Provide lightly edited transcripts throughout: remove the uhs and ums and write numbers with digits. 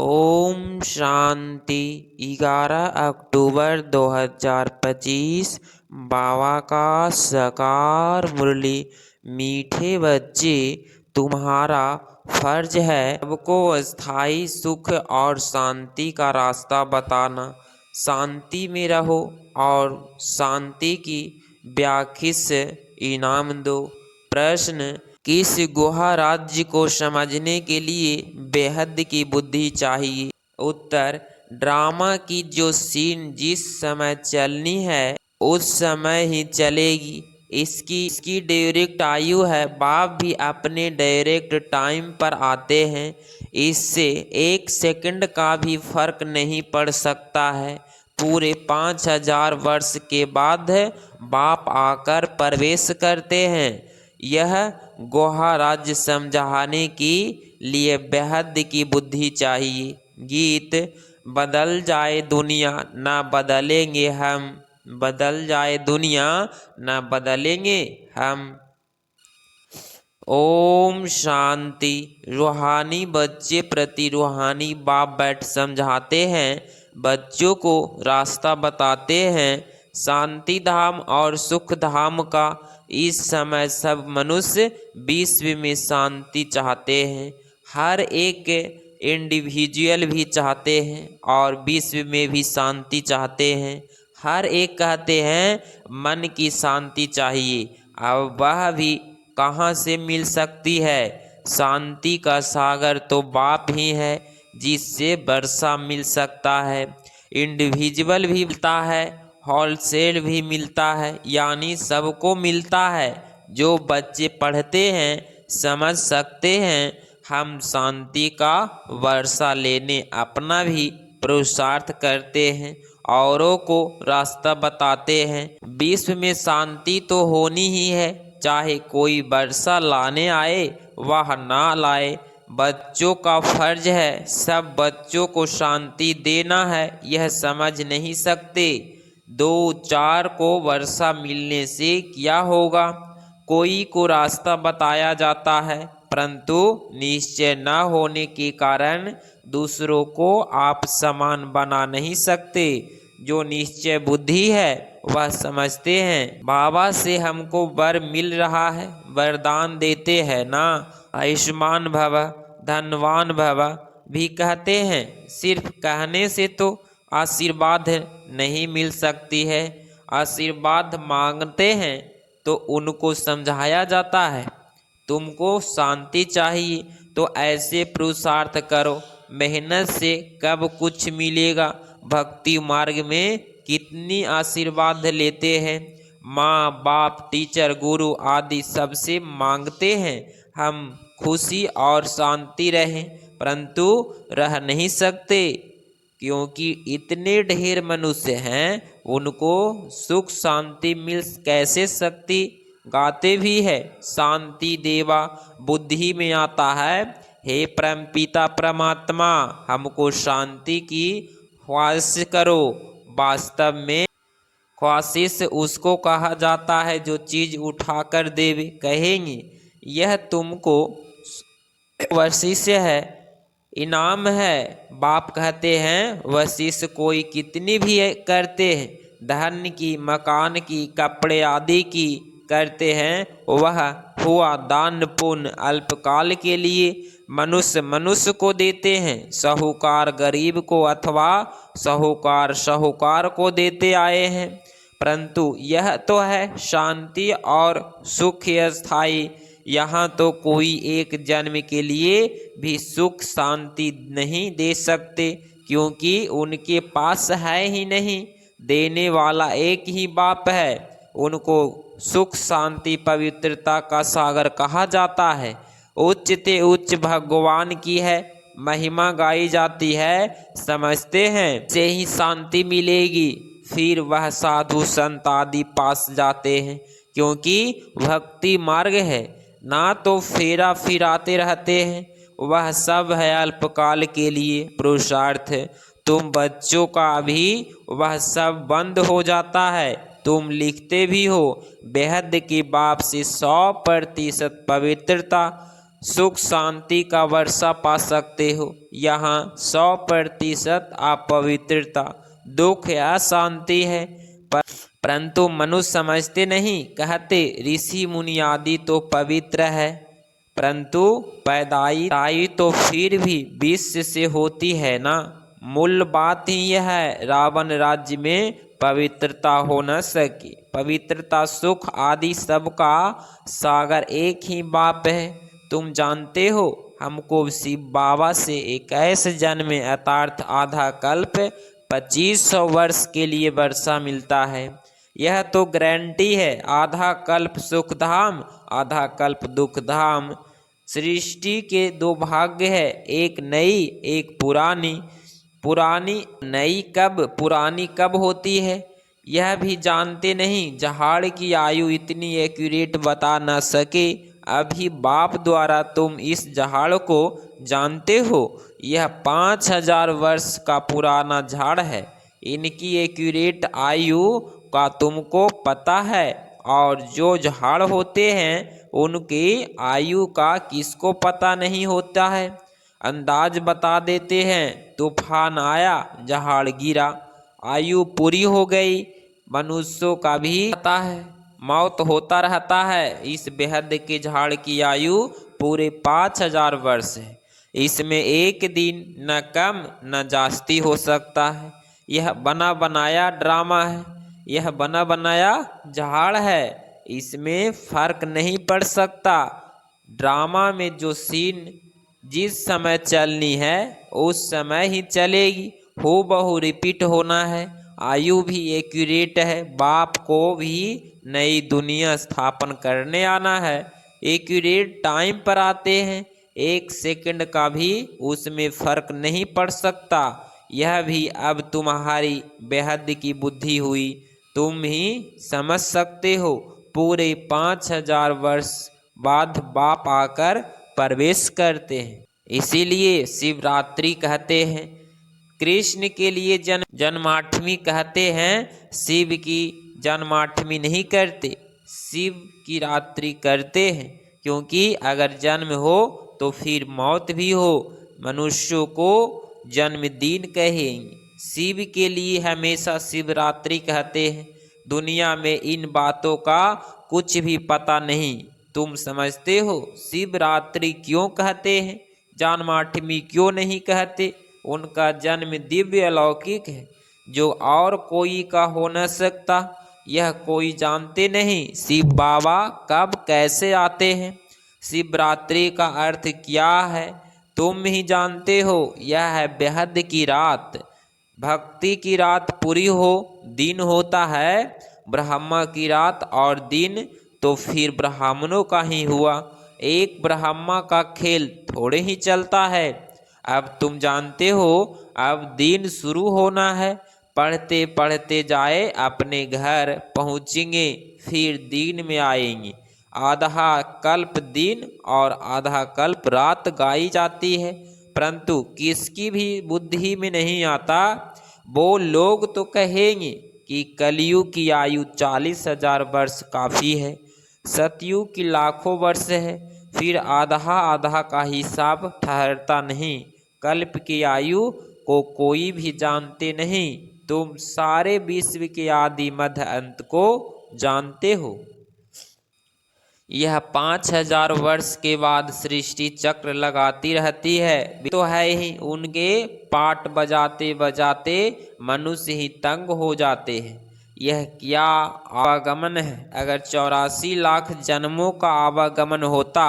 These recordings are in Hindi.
ओम शांति। 11 अक्टूबर 2025। बाबा का साकार मुरली। मीठे बच्चे, तुम्हारा फर्ज है सबको स्थायी सुख और शांति का रास्ता बताना। शांति में रहो और शांति की व्याख्या से इनाम दो। प्रश्न: किस गुहा राज्य को समझने के लिए बेहद की बुद्धि चाहिए? उत्तर: ड्रामा की जो सीन जिस समय चलनी है उस समय ही चलेगी। इसकी डायरेक्ट आयु है। बाप भी अपने डायरेक्ट टाइम पर आते हैं। इससे 1 सेकंड का भी फर्क नहीं पड़ सकता है। पूरे 5000 वर्ष के बाद बाप आकर प्रवेश करते हैं। यह गुहा राज्य समझाने के लिए बेहद की बुद्धि चाहिए। गीत: बदल जाए दुनिया ना बदलेंगे हम, बदल जाए दुनिया ना बदलेंगे हम। ओम शांति। रूहानी बच्चे प्रति रूहानी बाप बैठ समझाते हैं, बच्चों को रास्ता बताते हैं। शांति धाम और सुख धाम का इस समय सब मनुष्य विश्व में शांति चाहते हैं। हर एक इंडिविजुअल भी चाहते हैं और विश्व में भी शांति चाहते हैं। हर एक कहते हैं मन की शांति चाहिए। अब वह भी कहाँ से मिल सकती है? शांति का सागर तो बाप ही है जिससे वर्षा मिल सकता है। इंडिविजुअल भी मिलता है, होलसेल भी मिलता है, यानी सबको मिलता है। जो बच्चे पढ़ते हैं समझ सकते हैं। हम शांति का वर्षा लेने अपना भी पुरुषार्थ करते हैं, औरों को रास्ता बताते हैं। विश्व में शांति तो होनी ही है, चाहे कोई वर्षा लाने आए वह ना लाए। बच्चों का फर्ज है सब बच्चों को शांति देना है, यह समझ नहीं सकते। 2-4 को वर्षा मिलने से क्या होगा? कोई को रास्ता बताया जाता है, परंतु निश्चय न होने के कारण दूसरों को आप समान बना नहीं सकते। जो निश्चय बुद्धि है वह समझते हैं बाबा से हमको वर मिल रहा है, वरदान देते हैं ना। आयुष्मान भव, धनवान भव भी कहते हैं। सिर्फ कहने से तो आशीर्वाद नहीं मिल सकती है। आशीर्वाद मांगते हैं तो उनको समझाया जाता है। तुमको शांति चाहिए तो ऐसे पुरुषार्थ करो। मेहनत से कब कुछ मिलेगा? भक्ति मार्ग में कितनी आशीर्वाद लेते हैं। माँ बाप, टीचर, गुरु आदि सबसे मांगते हैं हम खुशी और शांति रहें, परंतु रह नहीं सकते क्योंकि इतने ढेर मनुष्य हैं, उनको सुख शांति मिल कैसे सकती? गाते भी है शांति देवा, बुद्धि में आता है हे परम पिता परमात्मा हमको शांति की ख्वाहिश करो। वास्तव में ख्वाहिश उसको कहा जाता है जो चीज उठाकर देवे। कहेंगे यह तुमको वशिष्य है, इनाम है। बाप कहते हैं वशिष्य कोई कितनी भी करते हैं, धन की, मकान की, कपड़े आदि की करते हैं, वह हुआ दान पुण्य अल्पकाल के लिए। मनुष्य मनुष्य को देते हैं, साहूकार गरीब को अथवा साहूकार को देते आए हैं। परंतु यह तो है शांति और सुख स्थायी। यहाँ तो कोई एक जन्म के लिए भी सुख शांति नहीं दे सकते क्योंकि उनके पास है ही नहीं। देने वाला एक ही बाप है। उनको सुख शांति पवित्रता का सागर कहा जाता है। उच्च ते उच्च भगवान की है महिमा गाई जाती है, समझते हैं से ही शांति मिलेगी। फिर वह साधु संत आदि पास जाते हैं क्योंकि भक्ति मार्ग है, ना तो फेरा फिराते रहते हैं। वह सब है अल्पकाल के लिए पुरुषार्थ। तुम बच्चों का भी वह सब बंद हो जाता है। तुम लिखते भी हो बेहद की बाप से 100% पवित्रता सुख शांति का वर्षा पा सकते हो। यहाँ 100% अपवित्रता, दुख या शांति है। परंतु मनुष्य समझते नहीं, कहते ऋषि मुनि आदि तो पवित्र है, परंतु पैदाई तो फिर भी विश्व से होती है ना। मूल बात ही यह है, रावण राज्य में पवित्रता हो न सके। पवित्रता, सुख आदि सबका सागर एक ही बाप है। तुम जानते हो, हमको शिव बाबा से 21 जन्म में अर्थात आधा कल्प 2500 वर्ष के लिए वर्षा मिलता है। यह तो गारंटी है, आधा कल्प सुख धाम, आधा कल्प दुख धाम। सृष्टि के दो भाग्य है, एक नई एक पुरानी। पुरानी कब होती है यह भी जानते नहीं। जहाड़ की आयु इतनी एक्यूरेट बता न सके। अभी बाप द्वारा तुम इस जहाड़ को जानते हो, यह 5000 वर्ष का पुराना झाड़ है। इनकी एक्यूरेट आयु का तुमको पता है, और जो झाड़ होते हैं उनकी आयु का किसको पता नहीं होता है। अंदाज बता देते हैं, तूफान आया, झाड़ गिरा, आयु पूरी हो गई। मनुष्यों का भी पता है, मौत होता रहता है। इस बेहद के झाड़ की आयु पूरे 5000 वर्ष है। इसमें एक दिन न कम न जास्ती हो सकता है। यह बना बनाया ड्रामा है, यह बना बनाया झाड़ है, इसमें फर्क नहीं पड़ सकता। ड्रामा में जो सीन जिस समय चलनी है उस समय ही चलेगी, हूबहू रिपीट होना है। आयु भी एक्यूरेट है, बाप को भी नई दुनिया स्थापन करने आना है, एक्यूरेट टाइम पर आते हैं। 1 सेकंड का भी उसमें फर्क नहीं पड़ सकता। यह भी अब तुम्हारी बेहद की बुद्धि हुई, तुम ही समझ सकते हो। पूरे 5000 वर्ष बाद बाप आकर प्रवेश करते हैं। इसीलिए शिवरात्रि कहते हैं। कृष्ण के लिए जन्माष्टमी कहते हैं, शिव की जन्माष्टमी नहीं करते, शिव की रात्रि करते हैं। क्योंकि अगर जन्म हो तो फिर मौत भी हो। मनुष्यों को जन्मदिन कहेंगे, शिव के लिए हमेशा शिवरात्रि कहते हैं। दुनिया में इन बातों का कुछ भी पता नहीं। तुम समझते हो शिवरात्रि क्यों कहते हैं, जन्माष्टमी क्यों नहीं कहते? उनका जन्म दिव्य अलौकिक है, जो और कोई का हो न सकता। यह कोई जानते नहीं शिव बाबा कब कैसे आते हैं। शिवरात्रि का अर्थ क्या है तुम ही जानते हो। यह है बेहद की रात, भक्ति की रात पूरी हो। दिन होता है ब्रह्मा की रात, और दिन तो फिर ब्राह्मणों का ही हुआ। एक ब्रह्मा का खेल थोड़े ही चलता है। अब तुम जानते हो, अब दिन शुरू होना है। पढ़ते पढ़ते जाए अपने घर पहुँचेंगे, फिर दिन में आएंगे। आधा कल्प दिन और आधा कल्प रात गाई जाती है, परंतु किसकी भी बुद्धि में नहीं आता। वो लोग तो कहेंगे कि कलयुग की आयु 40,000 वर्ष काफ़ी है, सतयुग की लाखों वर्ष है। फिर आधा आधा का हिसाब ठहरता नहीं। कल्प की आयु को कोई भी जानते नहीं। तुम सारे विश्व के आदि मध्य अंत को जानते हो। यह 5000 वर्ष के बाद सृष्टि चक्र लगाती रहती है, तो है ही। उनके पाठ बजाते बजाते मनुष्य ही तंग हो जाते हैं। यह क्या आवागमन है। अगर 84 लाख जन्मों का आवागमन होता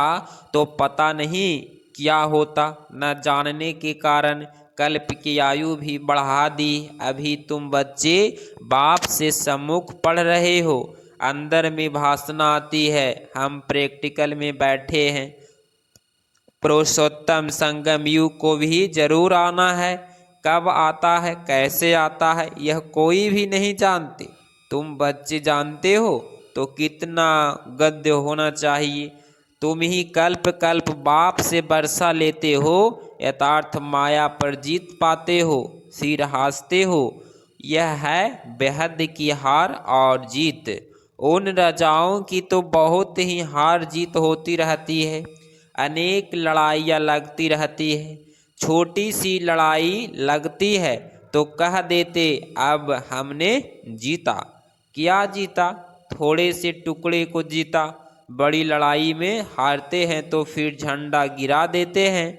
तो पता नहीं क्या होता। न जानने के कारण कल्प की आयु भी बढ़ा दी। अभी तुम बच्चे बाप से सम्मुख पढ़ रहे हो, अंदर में भाषण आती है, हम प्रैक्टिकल में बैठे हैं। पुरुषोत्तम संगम युग को भी जरूर आना है। कब आता है, कैसे आता है, यह कोई भी नहीं जानते। तुम बच्चे जानते हो तो कितना गद्य होना चाहिए। तुम ही कल्प कल्प बाप से वर्षा लेते हो, यथार्थ माया पर जीत पाते हो, फिर हंसते हो। यह है बेहद की हार और जीत। उन राजाओं की तो बहुत ही हार जीत होती रहती है। अनेक लड़ाइयाँ लगती रहती है। छोटी सी लड़ाई लगती है तो कह देते अब हमने जीता। क्या जीता? थोड़े से टुकड़े को जीता। बड़ी लड़ाई में हारते हैं तो फिर झंडा गिरा देते हैं।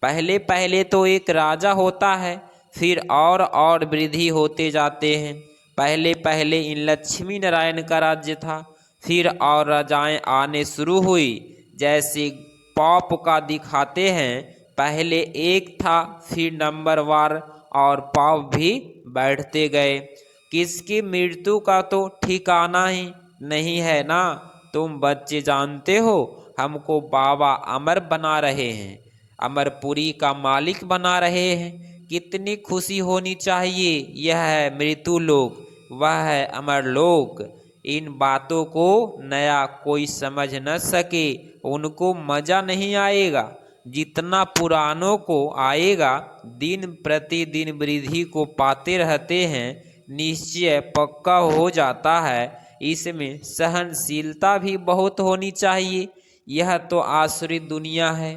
पहले पहले तो एक राजा होता है, फिर और वृद्धि होते जाते हैं। पहले पहले इन लक्ष्मी नारायण का राज्य था, फिर और राजाएं आने शुरू हुई। जैसे पॉप का दिखाते हैं, पहले एक था, फिर नंबरवार और पॉप भी बैठते गए। किसकी मृत्यु का तो ठिकाना ही नहीं है ना। तुम बच्चे जानते हो, हमको बाबा अमर बना रहे हैं, अमरपुरी का मालिक बना रहे हैं। कितनी खुशी होनी चाहिए। यह है मृत्यु लोक, वह है अमर लोक। इन बातों को नया कोई समझ न सके, उनको मजा नहीं आएगा जितना पुरानों को आएगा। दिन प्रतिदिन वृद्धि को पाते रहते हैं, निश्चय पक्का हो जाता है। इसमें सहनशीलता भी बहुत होनी चाहिए। यह तो आसुरी दुनिया है,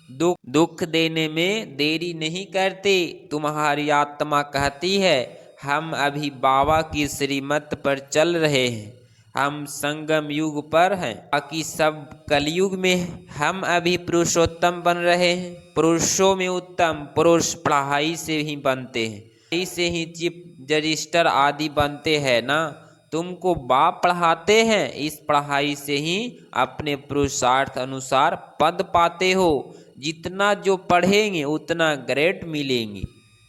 दुख देने में देरी नहीं करते। तुम्हारी आत्मा कहती है हम अभी बाबा की श्रीमत पर चल रहे हैं, हम संगम युग पर हैं, बाकी सब कलयुग में हैं। हम अभी पुरुषोत्तम बन रहे हैं। पुरुषों में उत्तम पुरुष पढ़ाई से ही बनते हैं, पढ़ाई से ही चीफ रजिस्टर आदि बनते हैं ना। तुमको बाप पढ़ाते हैं, इस पढ़ाई से ही अपने पुरुषार्थ अनुसार पद पाते हो। जितना जो पढ़ेंगे उतना ग्रेड मिलेंगे।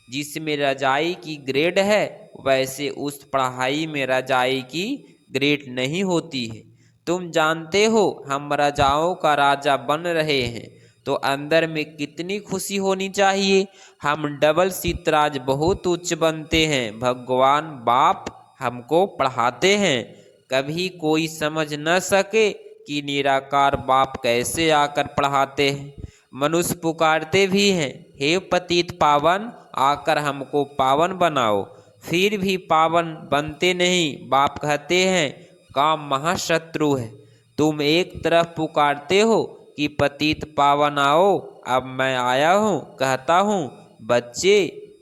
जिसमें रजाई की ग्रेड है, वैसे उस पढ़ाई में रजाई की ग्रेड नहीं होती है। तुम जानते हो हम राजाओं का राजा बन रहे हैं, तो अंदर में कितनी खुशी होनी चाहिए। हम डबल सीतराज बहुत उच्च बनते हैं। भगवान बाप हमको पढ़ाते हैं। कभी कोई समझ न सके कि निराकार बाप कैसे आकर पढ़ाते हैं। मनुष्य पुकारते भी हैं, हे पतित पावन, आकर हमको पावन बनाओ, फिर भी पावन बनते नहीं। बाप कहते हैं काम महाशत्रु है। तुम एक तरफ पुकारते हो कि पतित पावन आओ, अब मैं आया हूँ, कहता हूँ बच्चे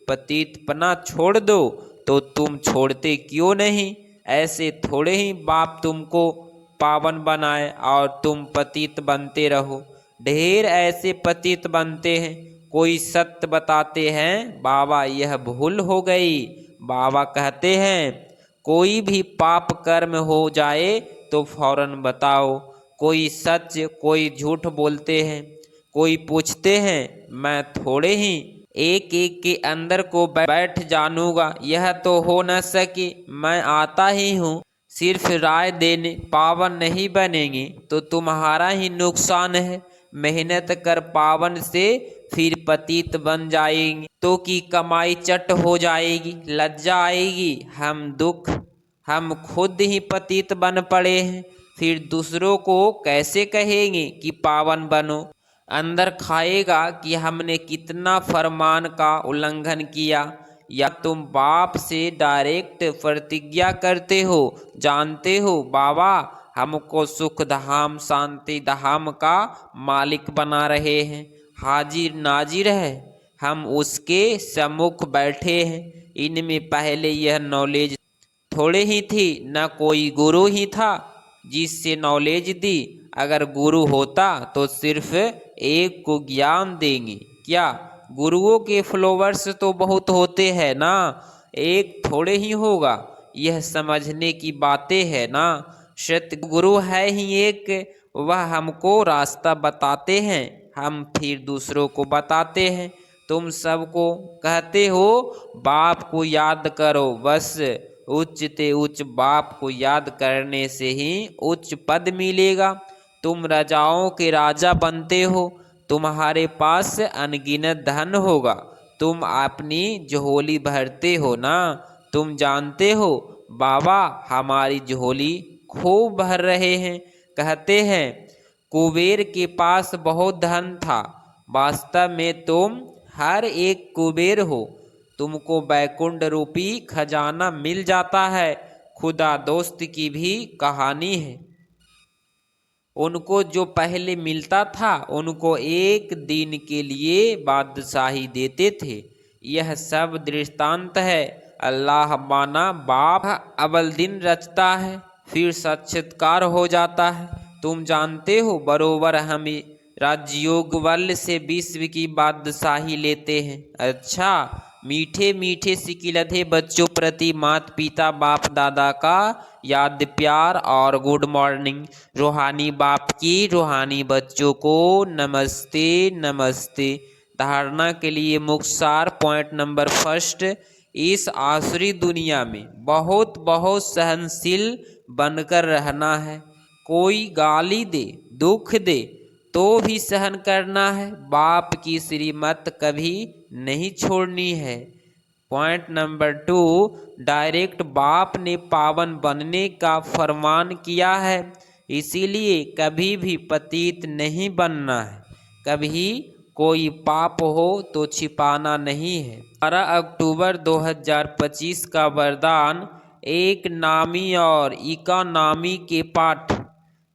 पतितपना छोड़ दो, तो तुम छोड़ते क्यों नहीं? ऐसे थोड़े ही बाप तुमको पावन बनाए और तुम पतित बनते रहो। ढेर ऐसे पतित बनते हैं। कोई सत्य बताते हैं बाबा यह भूल हो गई। बाबा कहते हैं कोई भी पाप कर्म हो जाए तो फौरन बताओ। कोई सच कोई झूठ बोलते हैं। कोई पूछते हैं मैं थोड़े ही एक एक के अंदर को बैठ जानूंगा, यह तो हो न सके। मैं आता ही हूँ सिर्फ राय देने, पावन नहीं बनेंगे तो तुम्हारा ही नुकसान है। मेहनत कर पावन से फिर पतित बन जाएंगे तो की कमाई चट हो जाएगी, लज्जा आएगी। हम खुद ही पतित बन पड़े हैं, फिर दूसरों को कैसे कहेंगे कि पावन बनो। अंदर खाएगा कि हमने कितना फरमान का उल्लंघन किया। या तुम बाप से डायरेक्ट प्रतिज्ञा करते हो, जानते हो बाबा हमको सुख धाम शांति धाम का मालिक बना रहे हैं, हाजिर नाजिर है, हम उसके सम्मुख बैठे हैं। इनमें पहले यह नॉलेज थोड़े ही थी, न कोई गुरु ही था जिससे नॉलेज दी। अगर गुरु होता तो सिर्फ एक को ज्ञान देंगे क्या? गुरुओं के फॉलोवर्स तो बहुत होते हैं ना, एक थोड़े ही होगा। यह समझने की बातें है ना। सत्य गुरु है ही एक, वह हमको रास्ता बताते हैं, हम फिर दूसरों को बताते हैं। तुम सबको कहते हो बाप को याद करो, बस उच्च ते उच्च बाप को याद करने से ही उच्च पद मिलेगा। तुम राजाओं के राजा बनते हो, तुम्हारे पास अनगिनत धन होगा, तुम अपनी झोली भरते हो ना। तुम जानते हो बाबा हमारी झोली खूब भर रहे हैं। कहते हैं कुबेर के पास बहुत धन था, वास्तव में तुम हर एक कुबेर हो। तुमको बैकुंठ रूपी खजाना मिल जाता है। खुदा दोस्त की भी कहानी है। उनको जो पहले मिलता था उनको एक दिन के लिए बादशाही देते थे। यह सब दृष्टांत है। अल्लाह माना बाप अव्वल दिन रचता है, फिर साक्षात्कार हो जाता है। तुम जानते हो बरोबर हम राजयोग बल से विश्व की बादशाही लेते हैं। अच्छा, मीठे मीठे सिकिलधे बच्चों प्रति माता पिता बाप दादा का याद प्यार और गुड मॉर्निंग। रूहानी बाप की रूहानी बच्चों को नमस्ते नमस्ते। धारणा के लिए मुख्य सार पॉइंट नंबर फर्स्ट, इस आसुरी दुनिया में बहुत बहुत सहनशील बनकर रहना है। कोई गाली दे दुख दे तो भी सहन करना है। बाप की श्रीमत कभी नहीं छोड़नी है। पॉइंट नंबर 2, डायरेक्ट बाप ने पावन बनने का फरमान किया है, इसीलिए कभी भी पतित नहीं बनना है। कभी कोई पाप हो तो छिपाना नहीं है। 12 अक्टूबर 2025 का वरदान, एक नामी और इकोनॉमी के पाठ।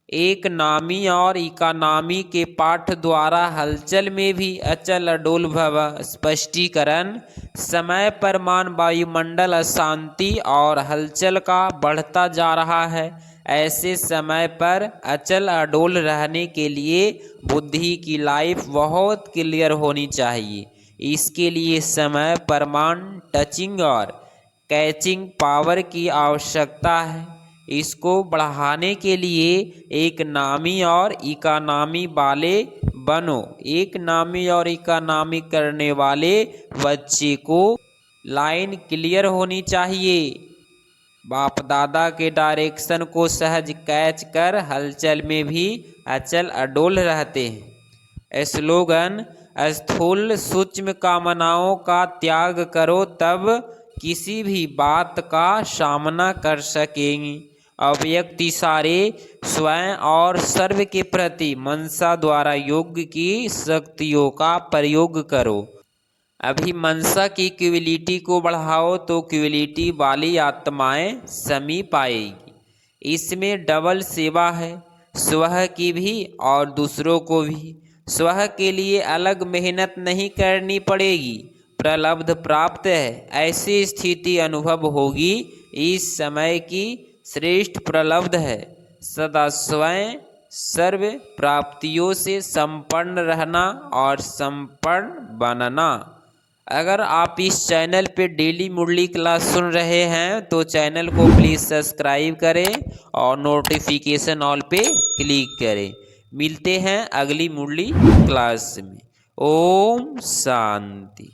एक नामी और इकोनॉमी के पाठ द्वारा हलचल में भी अचल अडोल भव। स्पष्टीकरण, समय परमान वायुमंडल अशांति और हलचल का बढ़ता जा रहा है। ऐसे समय पर अचल अडोल रहने के लिए बुद्धि की लाइफ बहुत क्लियर होनी चाहिए। इसके लिए समय परमान टचिंग और कैचिंग पावर की आवश्यकता है। इसको बढ़ाने के लिए एक नामी और इकोनॉमी वाले बनो। एक नामी और इकोनॉमी करने वाले बच्चे को लाइन क्लियर होनी चाहिए। बाप दादा के डायरेक्शन को सहज कैच कर हलचल में भी अचल अडोल रहते हैं। स्लोगन, स्थूल सूक्ष्म कामनाओं का त्याग करो, तब किसी भी बात का सामना कर सकेंगे। अव्यक्त इशारे स्वयं और सर्व के प्रति मनसा द्वारा योग की शक्तियों का प्रयोग करो। अभी मनसा की क्वालिटी को बढ़ाओ तो क्वालिटी वाली आत्माएं समीप आएगी। इसमें डबल सेवा है, स्वह की भी और दूसरों को भी। स्वह के लिए अलग मेहनत नहीं करनी पड़ेगी, प्रलब्ध प्राप्त है। ऐसी स्थिति अनुभव होगी इस समय की श्रेष्ठ प्रलब्ध है। सदा स्वयं सर्व प्राप्तियों से संपन्न रहना और संपन्न बनना। अगर आप इस चैनल पे डेली मुरली क्लास सुन रहे हैं तो चैनल को प्लीज़ सब्सक्राइब करें और नोटिफिकेशन ऑल पे क्लिक करें। मिलते हैं अगली मुरली क्लास में। ओम शांति।